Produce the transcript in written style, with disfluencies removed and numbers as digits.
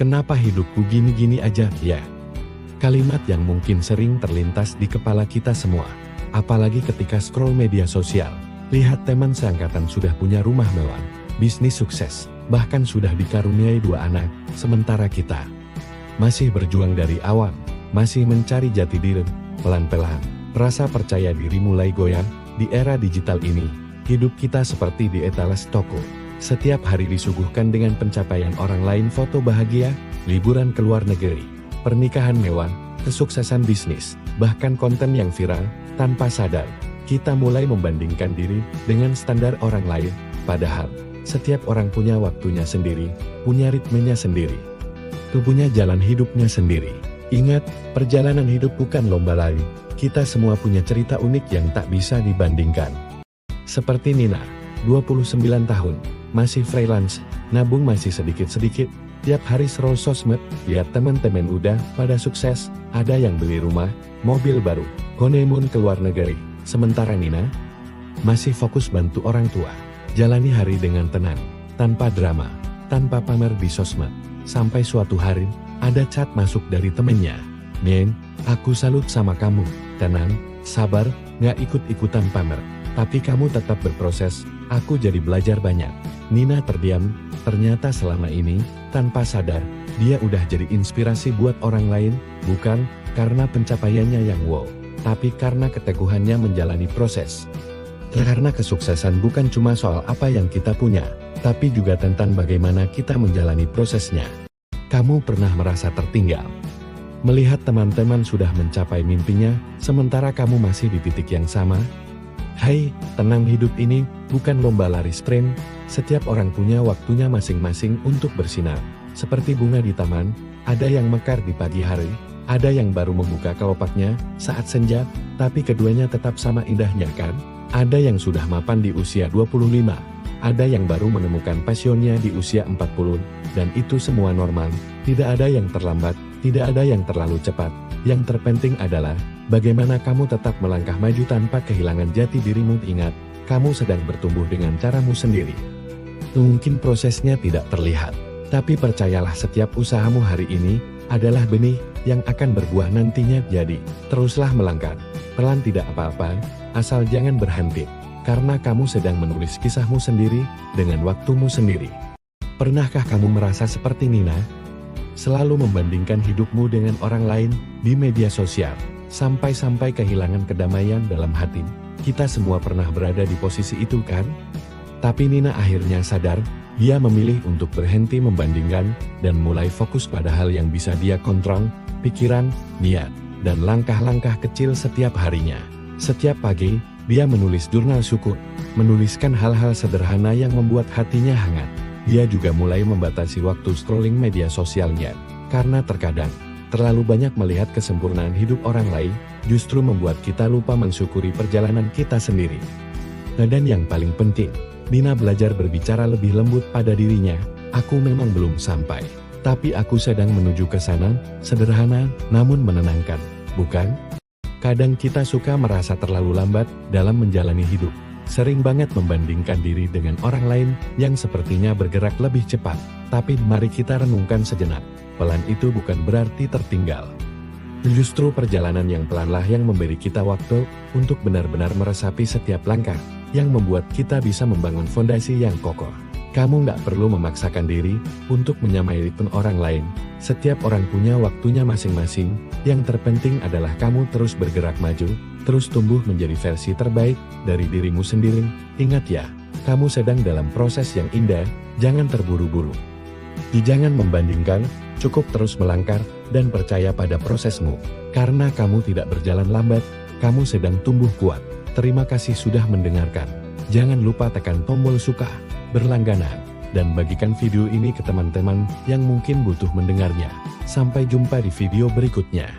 kenapa hidupku gini-gini aja, ya? Kalimat yang mungkin sering terlintas di kepala kita semua. Apalagi ketika scroll media sosial. Lihat teman seangkatan sudah punya rumah mewah, bisnis sukses, bahkan sudah dikaruniai 2 anak, sementara kita masih berjuang dari awal, masih mencari jati diri, pelan-pelan. Rasa percaya diri mulai goyah. Di era digital ini, hidup kita seperti di etalase toko. Setiap hari disuguhkan dengan pencapaian orang lain, foto bahagia, liburan ke luar negeri, pernikahan mewah, kesuksesan bisnis, bahkan konten yang viral. Tanpa sadar, kita mulai membandingkan diri dengan standar orang lain, padahal setiap orang punya waktunya sendiri, punya ritmenya sendiri, punya jalan hidupnya sendiri. Ingat, perjalanan hidup bukan lomba lari. Kita semua punya cerita unik yang tak bisa dibandingkan. Seperti Nina, 29 tahun, masih freelance, nabung masih sedikit-sedikit, tiap hari scroll sosmed, lihat teman-teman udah pada sukses, ada yang beli rumah, mobil baru, honeymoon ke luar negeri. Sementara Nina masih fokus bantu orang tua, jalani hari dengan tenang, tanpa drama, tanpa pamer di sosmed. Sampai suatu hari, ada chat masuk dari temennya. "Men, aku salut sama kamu, tenang, sabar, gak ikut-ikutan pamer. Tapi kamu tetap berproses, aku jadi belajar banyak." Nina terdiam, ternyata selama ini, tanpa sadar, dia udah jadi inspirasi buat orang lain, bukan karena pencapaiannya yang wow, tapi karena keteguhannya menjalani proses. Karena kesuksesan bukan cuma soal apa yang kita punya, tapi juga tentang bagaimana kita menjalani prosesnya. Kamu pernah merasa tertinggal? Melihat teman-teman sudah mencapai mimpinya, sementara kamu masih di titik yang sama? Hai, tenang, hidup ini bukan lomba lari sprint. Setiap orang punya waktunya masing-masing untuk bersinar. Seperti bunga di taman, ada yang mekar di pagi hari, ada yang baru membuka kelopaknya saat senja, tapi keduanya tetap sama indahnya kan? Ada yang sudah mapan di usia 25, ada yang baru menemukan passionnya di usia 40, dan itu semua normal. Tidak ada yang terlambat, tidak ada yang terlalu cepat. Yang terpenting adalah bagaimana kamu tetap melangkah maju tanpa kehilangan jati dirimu. Ingat, kamu sedang bertumbuh dengan caramu sendiri. Mungkin prosesnya tidak terlihat, tapi percayalah, setiap usahamu hari ini adalah benih yang akan berbuah nantinya. Jadi, teruslah melangkah, pelan tidak apa-apa, asal jangan berhenti, karena kamu sedang menulis kisahmu sendiri, dengan waktumu sendiri. Pernahkah kamu merasa seperti Nina? Selalu membandingkan hidupmu dengan orang lain di media sosial, sampai-sampai kehilangan kedamaian dalam hati. Kita semua pernah berada di posisi itu kan? Tapi Nina akhirnya sadar, dia memilih untuk berhenti membandingkan, dan mulai fokus pada hal yang bisa dia kontrol, pikiran, niat, dan langkah-langkah kecil setiap harinya. Setiap pagi, dia menulis jurnal syukur, menuliskan hal-hal sederhana yang membuat hatinya hangat. Dia juga mulai membatasi waktu scrolling media sosialnya, karena terkadang, terlalu banyak melihat kesempurnaan hidup orang lain, justru membuat kita lupa mensyukuri perjalanan kita sendiri. Dan yang paling penting, Nina belajar berbicara lebih lembut pada dirinya. Aku memang belum sampai, tapi aku sedang menuju ke sana. Sederhana, namun menenangkan, bukan? Kadang kita suka merasa terlalu lambat dalam menjalani hidup. Sering banget membandingkan diri dengan orang lain yang sepertinya bergerak lebih cepat. Tapi mari kita renungkan sejenak. Pelan itu bukan berarti tertinggal. Justru perjalanan yang pelanlah yang memberi kita waktu untuk benar-benar meresapi setiap langkah, yang membuat kita bisa membangun fondasi yang kokoh. Kamu nggak perlu memaksakan diri untuk menyamai ritme orang lain. Setiap orang punya waktunya masing-masing. Yang terpenting adalah kamu terus bergerak maju, terus tumbuh menjadi versi terbaik dari dirimu sendiri. Ingat ya, kamu sedang dalam proses yang indah, jangan terburu-buru. Jangan membandingkan, cukup terus melangkah, dan percaya pada prosesmu. Karena kamu tidak berjalan lambat, kamu sedang tumbuh kuat. Terima kasih sudah mendengarkan. Jangan lupa tekan tombol suka, berlangganan, dan bagikan video ini ke teman-teman yang mungkin butuh mendengarnya. Sampai jumpa di video berikutnya.